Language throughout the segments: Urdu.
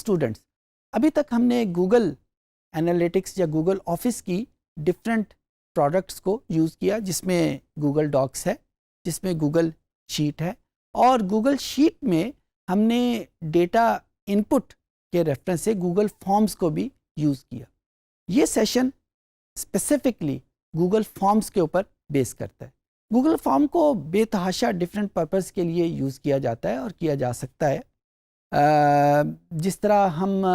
اسٹوڈنٹس، ابھی تک ہم نے گوگل انالیٹکس یا گوگل آفس کی ڈفرینٹ پروڈکٹس کو یوز کیا، جس میں گوگل ڈاکس ہے، جس میں گوگل شیٹ ہے، اور گوگل شیٹ میں ہم نے ڈیٹا ان پٹ کے ریفرنس سے گوگل فارمز کو بھی یوز کیا. یہ سیشن اسپیسیفکلی گوگل فارمز کے اوپر بیس کرتا ہے. گوگل فارم کو بے تحاشا ڈفرینٹ پرپز کے لیے یوز کیا جاتا ہے اور کیا جا سکتا ہے. جس طرح ہم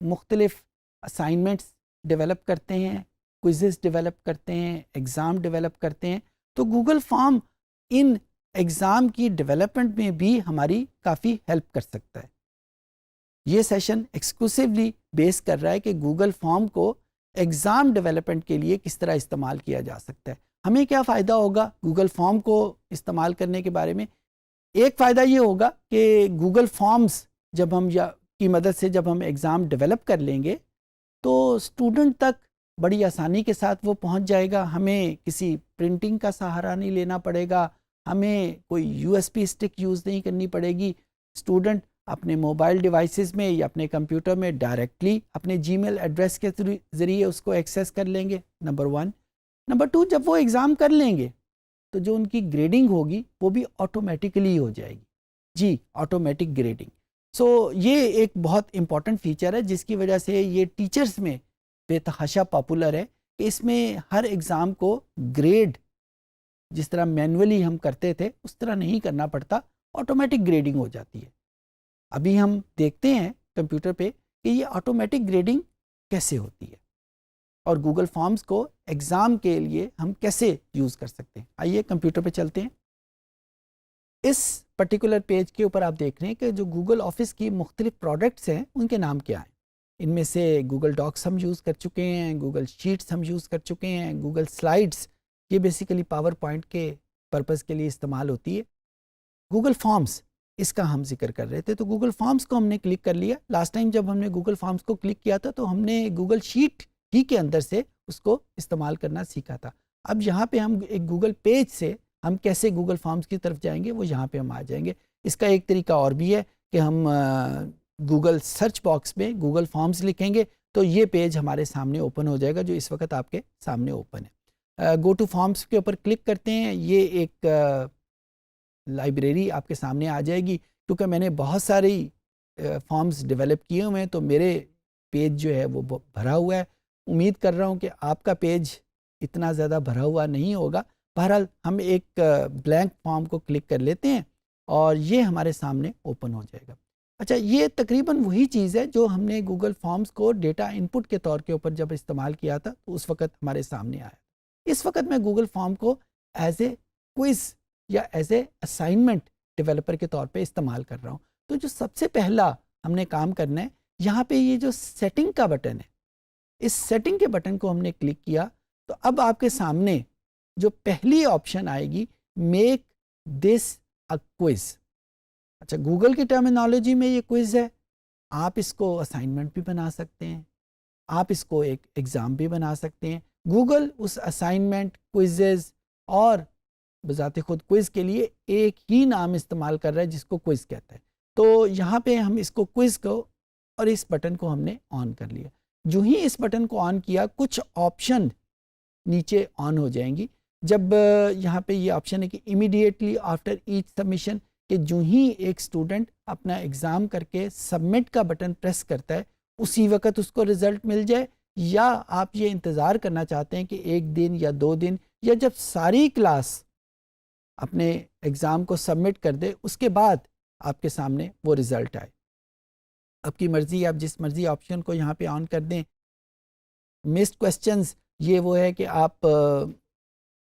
مختلف اسائنمنٹس ڈیولپ کرتے ہیں، کوئزز ڈیولپ کرتے ہیں، ایگزام ڈیولپ کرتے ہیں، تو گوگل فارم ان ایگزام کی ڈیولپمنٹ میں بھی ہماری کافی ہیلپ کر سکتا ہے. یہ سیشن ایکسکلوسیولی بیس کر رہا ہے کہ گوگل فارم کو ایگزام ڈیولپمنٹ کے لیے کس طرح استعمال کیا جا سکتا ہے. ہمیں کیا فائدہ ہوگا گوگل فارم کو استعمال کرنے کے بارے میں؟ ایک فائدہ یہ ہوگا کہ گوگل فارمز جب ہم کی مدد سے جب ہم ایگزام ڈیولپ کر لیں گے تو اسٹوڈنٹ تک بڑی آسانی کے ساتھ وہ پہنچ جائے گا. ہمیں کسی پرنٹنگ کا سہارا نہیں لینا پڑے گا، ہمیں کوئی U S B stick use نہیں کرنی پڑے گی. اسٹوڈنٹ اپنے موبائل ڈیوائسز میں یا اپنے کمپیوٹر میں ڈائریکٹلی اپنے جی میل ایڈریس کے ذریعے اس کو ایکسیس کر لیں گے، نمبر 1. نمبر 2، جب وہ ایگزام کر لیں گے تو جو ان کی گریڈنگ ہوگی وہ بھی آٹومیٹیکلی ہو جائے گی. جی، آٹومیٹک گریڈنگ. سو یہ ایک بہت امپورٹنٹ فیچر ہے جس کی وجہ سے یہ ٹیچرز میں بے تحاشا پاپولر ہے کہ اس میں ہر ایگزام کو گریڈ جس طرح مینولی ہم کرتے تھے اس طرح نہیں کرنا پڑتا، آٹومیٹک گریڈنگ ہو جاتی ہے. ابھی ہم دیکھتے ہیں کمپیوٹر پہ کہ یہ آٹومیٹک گریڈنگ کیسے ہوتی ہے اور گوگل فارمز کو ایگزام کے لیے ہم کیسے یوز کر سکتے ہیں. آئیے کمپیوٹر پہ چلتے ہیں. اس پرٹیکولر پیج کے اوپر آپ دیکھ رہے ہیں کہ جو گوگل آفس کی مختلف پروڈکٹس ہیں ان کے نام کیا ہیں. ان میں سے گوگل ڈاکس ہم یوز کر چکے ہیں، گوگل شیٹس ہم یوز کر چکے ہیں، گوگل سلائیڈس یہ بیسیکلی پاور پوائنٹ کے پرپز کے لیے استعمال ہوتی ہے. گوگل فارمز اس کا ہم ذکر کر رہے تھے، تو گوگل فارمز کو ہم نے کلک کر لیا. لاسٹ ٹائم جب ہم نے گوگل فارمز کو کلک کیا تھا تو ہم نے گوگل شیٹ ہی کے اندر سے اس کو استعمال کرنا سیکھا تھا. اب یہاں پہ ہم ایک گوگل پیج سے ہم کیسے گوگل فارمز کی طرف جائیں گے وہ یہاں پہ ہم آ جائیں گے. اس کا ایک طریقہ اور بھی ہے کہ ہم گوگل سرچ باکس میں گوگل فارمز لکھیں گے تو یہ پیج ہمارے سامنے اوپن ہو جائے گا جو اس وقت آپ کے سامنے اوپن ہے. گو ٹو فارمز کے اوپر کلک کرتے ہیں. یہ ایک لائبریری آپ کے سامنے آ جائے گی. کیونکہ میں نے بہت ساری فارمز ڈیولپ کیے ہوئے ہیں تو میرے پیج جو ہے وہ بھرا ہوا ہے. امید کر رہا ہوں کہ آپ کا پیج اتنا زیادہ بھرا ہوا نہیں ہوگا. بہرحال ہم ایک بلینک فارم کو کلک کر لیتے ہیں اور یہ ہمارے سامنے اوپن ہو جائے گا. اچھا، یہ تقریباً وہی چیز ہے جو ہم نے گوگل فارمز کو ڈیٹا ان پٹ کے طور کے اوپر جب استعمال کیا تھا تو اس وقت ہمارے سامنے آیا. اس وقت میں گوگل فارم کو ایز اے کوئز یا ایز اے اسائنمنٹ ڈیولپر کے طور پہ استعمال کر رہا ہوں. تو جو سب سے پہلا ہم نے کام کرنا ہے، یہاں پہ یہ جو سیٹنگ کا بٹن ہے، اس سیٹنگ کے بٹن کو ہم نے کلک کیا تو اب آپ کے سامنے جو پہلی آپشن آئے گی، میک دس اے کوئز. اچھا، گوگل کی ٹرمینالوجی میں یہ کوئز ہے. آپ اس کو اسائنمنٹ بھی بنا سکتے ہیں، آپ اس کو ایک ایگزام بھی بنا سکتے ہیں. گوگل اس اسائنمنٹ، کوئزز اور بذات خود کوئز کے لیے ایک ہی نام استعمال کر رہا ہے جس کو کوئز کہتا ہے. تو یہاں پہ ہم اس کو کوئز کو اور اس بٹن کو ہم نے آن کر لیا. جو ہی اس بٹن کو آن کیا کچھ آپشن نیچے آن ہو جائیں گی. جب یہاں پہ یہ آپشن ہے کہ امیڈیٹلی آفٹر ایچ سبمیشن، کہ جو ہی ایک اسٹوڈنٹ اپنا ایگزام کر کے سبمٹ کا بٹن پریس کرتا ہے اسی وقت اس کو رزلٹ مل جائے، یا آپ یہ انتظار کرنا چاہتے ہیں کہ 1 دن یا 2 دن یا جب ساری کلاس اپنے ایگزام کو سبمٹ کر دے اس کے بعد آپ کے سامنے وہ رزلٹ آئے. آپ کی مرضی، آپ جس مرضی آپشن کو یہاں پہ آن کر دیں. مسڈ کوسچنز، یہ وہ ہے کہ آپ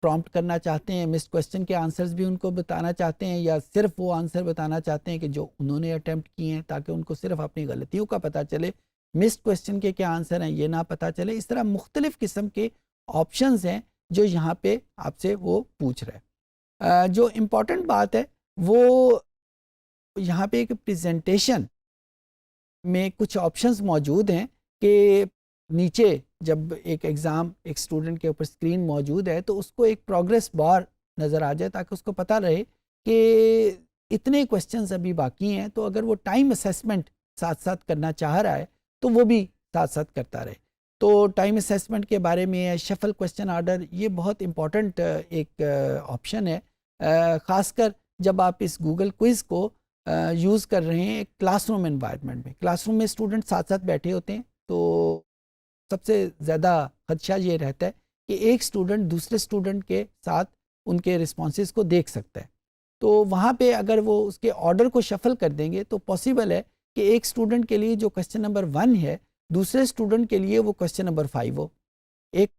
پرومپٹ کرنا چاہتے ہیں، مسڈ کوسچن کے آنسرز بھی ان کو بتانا چاہتے ہیں یا صرف وہ آنسر بتانا چاہتے ہیں کہ جو انہوں نے اٹیمپٹ کیے ہیں تاکہ ان کو صرف اپنی غلطیوں کا پتہ چلے. مسڈ کوسچن کے کیا آنسر ہیں یہ نہ پتہ چلے. اس طرح مختلف قسم کے آپشنز ہیں جو یہاں پہ آپ سے وہ پوچھ رہے ہیں. جو امپورٹنٹ بات ہے وہ یہاں پہ ایک پریزنٹیشن میں کچھ آپشنز موجود ہیں کہ نیچے جب ایک ایگزام ایک اسٹوڈنٹ کے اوپر اسکرین موجود ہے تو اس کو ایک پروگریس بار نظر آ جائے تاکہ اس کو پتہ رہے کہ اتنے کوسچنز ابھی باقی ہیں. تو اگر وہ ٹائم اسیسمنٹ ساتھ ساتھ کرنا چاہ رہا ہے تو وہ بھی ساتھ ساتھ کرتا رہے. تو ٹائم اسیسمنٹ کے بارے میں شفل کوسچن آرڈر یہ بہت امپورٹنٹ ایک آپشن ہے، خاص کر جب آپ اس گوگل کوئز کو یوز کر رہے ہیں ایک کلاس روم انوائرمنٹ میں. کلاس روم میں اسٹوڈنٹ ساتھ ساتھ بیٹھے ہوتے ہیں تو سب سے زیادہ خدشہ یہ رہتا ہے کہ ایک اسٹوڈنٹ دوسرے اسٹوڈنٹ کے ساتھ ان کے رسپانسز کو دیکھ سکتا ہے. تو وہاں پہ اگر وہ اس کے آرڈر کو شفل کر دیں گے تو پاسبل ہے کہ ایک اسٹوڈنٹ کے لیے جو کوسچن نمبر 1 ہے دوسرے اسٹوڈنٹ کے لیے وہ کوسچن نمبر 5 ہو، ایک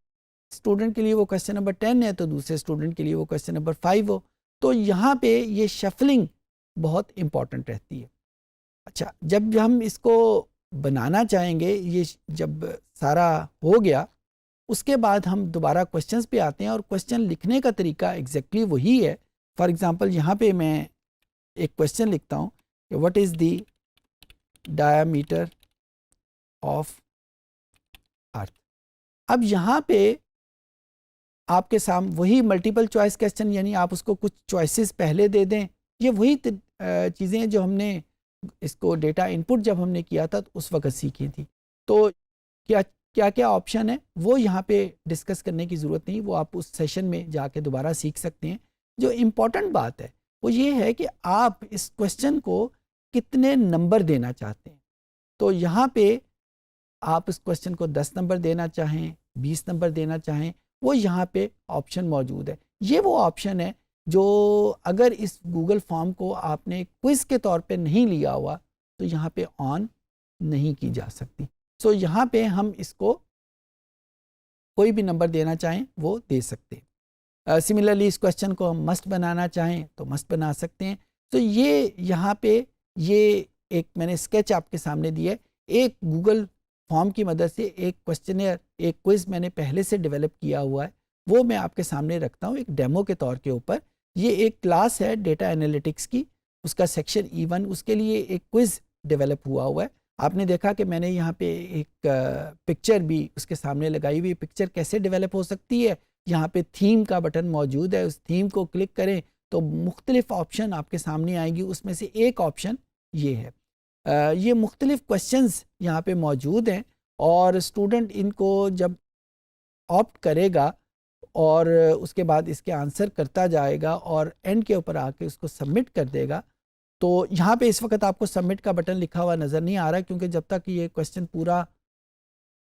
اسٹوڈنٹ کے لیے وہ کوسچن نمبر 10 ہے تو دوسرے اسٹوڈنٹ کے لیے وہ کوسچن نمبر 5 ہو. تو یہاں پہ یہ شفلنگ بہت امپورٹنٹ رہتی ہے. اچھا، جب ہم اس کو بنانا چاہیں گے، یہ جب سارا ہو گیا اس کے بعد ہم دوبارہ کوسچنز پہ آتے ہیں اور کوسچن لکھنے کا طریقہ ایگزیکٹلی وہی ہے. فار ایگزامپل یہاں پہ میں ایک کوسچن لکھتا ہوں کہ what is the ڈایامیٹر of earth. اب یہاں پہ آپ کے سامنے وہی ملٹیپل چوائس کوسچن، یعنی آپ اس کو کچھ چوائسیز پہلے دے دیں. یہ وہی چیزیں جو ہم نے اس کو ڈیٹا ان پٹ جب ہم نے کیا تھا تو اس وقت سیکھی تھی. تو کیا کیا آپشن ہے وہ یہاں پہ ڈسکس کرنے کی ضرورت نہیں، وہ آپ اس سیشن میں جا کے دوبارہ سیکھ سکتے ہیں. جو امپورٹنٹ بات ہے وہ یہ ہے کہ آپ اس کوسچن کو کتنے نمبر دینا چاہتے ہیں. تو یہاں پہ آپ اس کوسچن کو 10 نمبر دینا چاہیں، 20 نمبر دینا چاہیں، وہ یہاں پہ آپشن موجود ہے. یہ وہ آپشن ہے جو اگر اس گوگل فارم کو آپ نے کوئز کے طور پہ نہیں لیا ہوا تو یہاں پہ آن نہیں کی جا سکتی. سو یہاں پہ ہم اس کو کوئی بھی نمبر دینا چاہیں وہ دے سکتے ہیں. سملرلی اس کوسچن کو ہم مسٹ بنانا چاہیں تو مسٹ بنا سکتے ہیں. تو یہ یہاں پہ یہ ایک میں نے اسکیچ آپ کے سامنے دیا ہے. ایک گوگل فارم کی مدد سے ایک کوسچنر ایک کوئز میں نے پہلے سے ڈیولپ کیا ہوا ہے، وہ میں آپ کے سامنے رکھتا ہوں ایک ڈیمو کے طور کے اوپر. یہ ایک کلاس ہے ڈیٹا انالیٹکس کی، اس کا سیکشن E1، اس کے لیے ایک کوئز ڈیولپ ہوا ہے. آپ نے دیکھا کہ میں نے یہاں پہ ایک پکچر بھی اس کے سامنے لگائی ہوئی. پکچر کیسے ڈیولپ ہو سکتی ہے؟ یہاں پہ تھیم کا بٹن موجود ہے، اس تھیم کو کلک کریں تو مختلف آپشن آپ کے سامنے آئیں گی. اس میں سے ایک آپشن یہ ہے. یہ مختلف کوسچنز یہاں پہ موجود ہیں اور اسٹوڈنٹ ان کو جب آپٹ کرے گا اور اس کے بعد اس کے آنسر کرتا جائے گا اور اینڈ کے اوپر آ کے اس کو سبمٹ کر دے گا. تو یہاں پہ اس وقت آپ کو سبمٹ کا بٹن لکھا ہوا نظر نہیں آ رہا کیونکہ جب تک یہ کوسچن پورا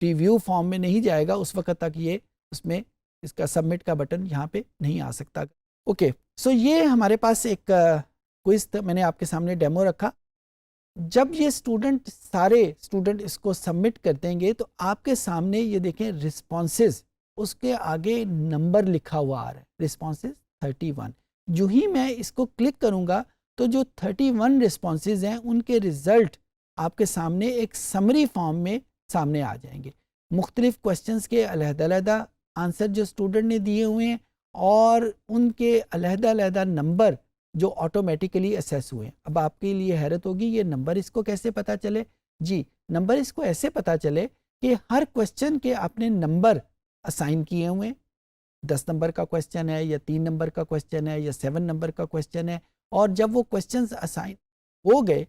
پریویو فارم میں نہیں جائے گا اس وقت تک یہ اس میں اس کا سبمٹ کا بٹن یہاں پہ نہیں آ سکتا. اوکے، سو یہ ہمارے پاس ایک کوئز تھا، میں نے آپ کے سامنے ڈیمو رکھا. جب یہ سارے اسٹوڈنٹ اس کو سبمٹ کر دیں گے تو آپ کے سامنے یہ دیکھیں رسپانسز، اس کے آگے نمبر لکھا ہوا آ رہا ہے، رسپانسز 31. جو ہی میں اس کو کلک کروں گا تو جو 31 رسپانسز ہیں ان کے ریزلٹ آپ کے سامنے ایک سمری فارم میں سامنے آ جائیں گے. مختلف کوسچنز کے علیحدہ علیحدہ آنسر جو اسٹوڈنٹ نے دیے ہوئے ہیں اور ان کے علیحدہ علیحدہ نمبر جو آٹومیٹیکلی اسیس ہوئے ہیں. اب آپ کے لیے حیرت ہوگی یہ نمبر اس کو کیسے پتہ چلے؟ جی، نمبر اس کو ایسے پتہ چلے کہ ہر کوسچن کے آپ نے نمبر اسائن کیے ہوئے ہیں. 10 نمبر کا کوسچن ہے یا 3 نمبر کا کوسچن ہے یا 7 نمبر کا کوسچن ہے، اور جب وہ کوسچنز اسائن ہو گئے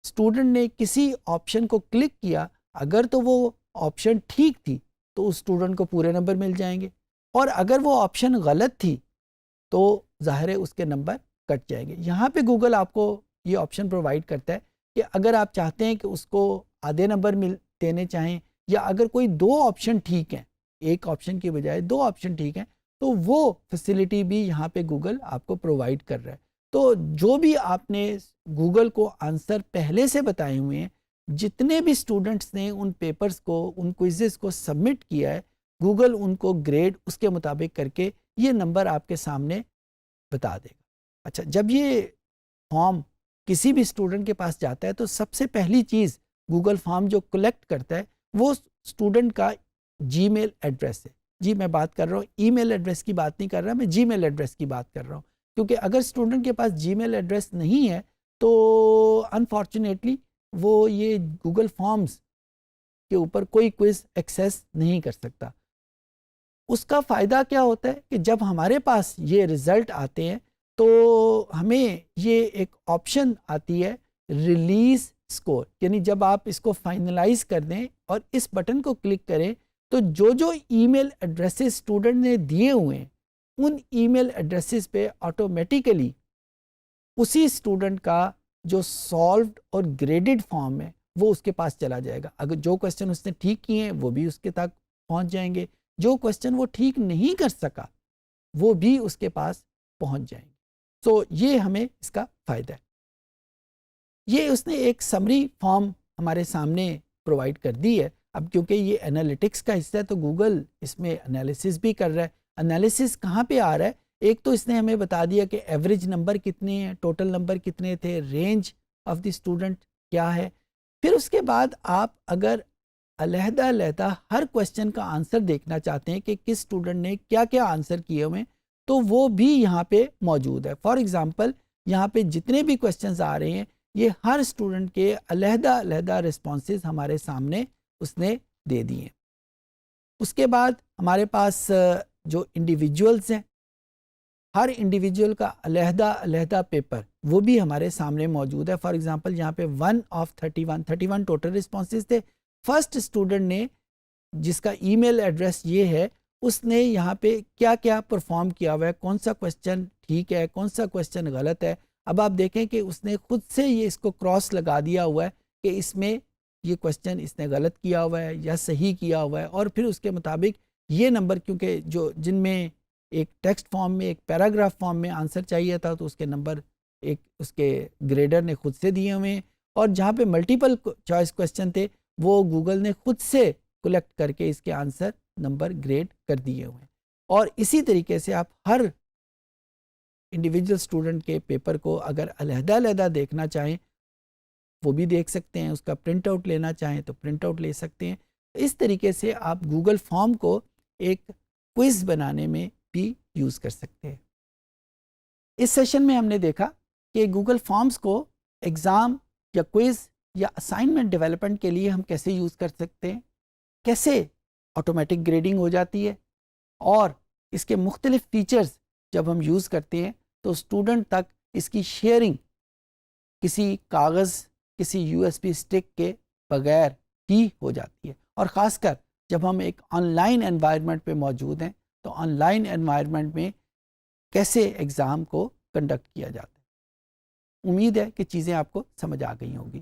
اسٹوڈنٹ نے کسی آپشن کو کلک کیا، اگر تو وہ آپشن ٹھیک تھی تو اس اسٹوڈنٹ کو پورے نمبر مل جائیں گے، اور اگر وہ آپشن غلط تھی تو ظاہر ہے اس کے نمبر کٹ جائیں گے. یہاں پہ گوگل آپ کو یہ آپشن پرووائڈ کرتا ہے کہ اگر آپ چاہتے ہیں کہ اس کو آدھے نمبر دینے چاہیں یا اگر کوئی 2 آپشن ٹھیک ہیں، ایک آپشن کی بجائے 2 آپشن ٹھیک ہیں، تو وہ فیسلٹی بھی یہاں پہ گوگل آپ کو پرووائڈ کر رہا ہے. تو جو بھی آپ نے گوگل کو آنسر پہلے سے بتائے ہوئے ہیں، جتنے بھی اسٹوڈنٹس نے ان پیپرز کو ان کوئزز کو سبمٹ کیا ہے، گوگل ان کو گریڈ اس کے مطابق کر کے یہ نمبر آپ کے سامنے بتا دے گا. اچھا، جب یہ فارم کسی بھی اسٹوڈنٹ کے پاس جاتا ہے تو سب سے پہلی چیز گوگل فارم جو کلیکٹ کرتا ہے وہ اسٹوڈنٹ کا جی میل ایڈریس ہے. جی میں بات کر رہا ہوں ای میل ایڈریس کی بات نہیں کر رہا، میں جی میل ایڈریس کی بات کر رہا ہوں، کیونکہ اگر اسٹوڈنٹ کے پاس جی میل ایڈریس نہیں ہے تو انفارچونیٹلی وہ یہ گوگل فارمز کے اوپر کوئی کوئز ایکسیس نہیں کر سکتا. اس کا فائدہ کیا ہوتا ہے کہ جب ہمارے پاس یہ رزلٹ آتے ہیں تو ہمیں یہ ایک آپشن آتی ہے ریلیز اسکور، یعنی جب آپ اس کو فائنلائز کر دیں اور اس بٹن کو کلک کریں تو جو ای میل ایڈریسز اسٹوڈنٹ نے دیے ہوئے ہیں ان ای میل ایڈریسز پہ آٹومیٹیکلی اسی اسٹوڈنٹ کا جو سالوڈ اور گریڈڈ فارم ہے وہ اس کے پاس چلا جائے گا. اگر جو کوسچن اس نے ٹھیک کیے ہیں وہ بھی اس کے تک پہنچ جائیں گے، جو کوسچن وہ ٹھیک نہیں کر سکا وہ بھی اس کے پاس پہنچ جائیں گے. سو یہ ہمیں اس کا فائدہ ہے. یہ اس نے ایک سمری فارم ہمارے سامنے پرووائڈ کر دی ہے. اب کیونکہ یہ انالیٹکس کا حصہ ہے تو گوگل اس میں انالیسس بھی کر رہا ہے. انالیسس کہاں پہ آ رہا ہے؟ ایک تو اس نے ہمیں بتا دیا کہ ایوریج نمبر کتنے ہیں، ٹوٹل نمبر کتنے تھے، رینج آف دی اسٹوڈنٹ کیا ہے. پھر اس کے بعد آپ اگر علیحدہ علیحدہ ہر کویسچن کا آنسر دیکھنا چاہتے ہیں کہ کس اسٹوڈنٹ نے کیا کیا آنسر کیے ہوئے تو وہ بھی یہاں پہ موجود ہے. فار ایگزامپل یہاں پہ جتنے بھی کویسچنز آ رہے ہیں یہ ہر اسٹوڈنٹ کے علیحدہ علیحدہ رسپانسز ہمارے سامنے اس نے دے دیے ہیں. اس کے بعد ہمارے پاس جو انڈیویجولز ہیں ہر انڈیویجول کا علیحدہ علیحدہ پیپر وہ بھی ہمارے سامنے موجود ہے. فار ایگزامپل یہاں پہ 1 آف 31 ٹوٹل رسپانسز تھے. فرسٹ اسٹوڈنٹ نے جس کا ای میل ایڈریس یہ ہے اس نے یہاں پہ کیا کیا پرفارم کیا ہوا ہے، کون سا کویسچن ٹھیک ہے کون سا کویسچن غلط ہے. اب آپ دیکھیں کہ اس نے خود سے یہ اس کو کراس لگا دیا ہوا ہے کہ اس میں یہ کویسچن اس نے غلط کیا ہوا ہے یا صحیح کیا ہوا ہے، اور پھر اس کے مطابق یہ نمبر کیونکہ جن میں ایک ٹیکسٹ فارم میں ایک پیراگراف فارم میں آنسر چاہیے تھا تو اس کے نمبر ایک اس کے گریڈر نے خود سے دیے ہوئے ہیں، اور جہاں پہ ملٹیپل چوائس کویسچن تھے وہ گوگل نے خود سے کلیکٹ کر کے اس کے آنسر نمبر گریڈ کر دیے ہوئے ہیں. اور اسی طریقے سے آپ ہر انڈیویجول اسٹوڈنٹ کے پیپر کو اگر علیحدہ علیحدہ دیکھنا چاہیں وہ بھی دیکھ سکتے ہیں، اس کا پرنٹ آؤٹ لینا چاہیں تو پرنٹ آؤٹ لے سکتے ہیں. اس طریقے سے آپ گوگل فارم کو ایک کوئز بنانے میں بھی یوز کر سکتے ہیں. اس سیشن میں ہم نے دیکھا کہ گوگل فارمز کو ایگزام یا کوئز یا اسائنمنٹ ڈیولپمنٹ کے لیے ہم کیسے یوز کر سکتے ہیں، کیسے آٹومیٹک گریڈنگ ہو جاتی ہے، اور اس کے مختلف فیچرز جب ہم یوز کرتے ہیں تو اسٹوڈنٹ تک اس کی شیئرنگ کسی کاغذ کسی یو ایس بی اسٹک کے بغیر ہی ہو جاتی ہے. اور خاص کر جب ہم ایک آن لائن انوائرمنٹ پہ موجود ہیں تو آن لائن انوائرمنٹ میں کیسے ایگزام کو کنڈکٹ کیا جاتا ہے. امید ہے کہ چیزیں آپ کو سمجھ آ گئی ہوں گی.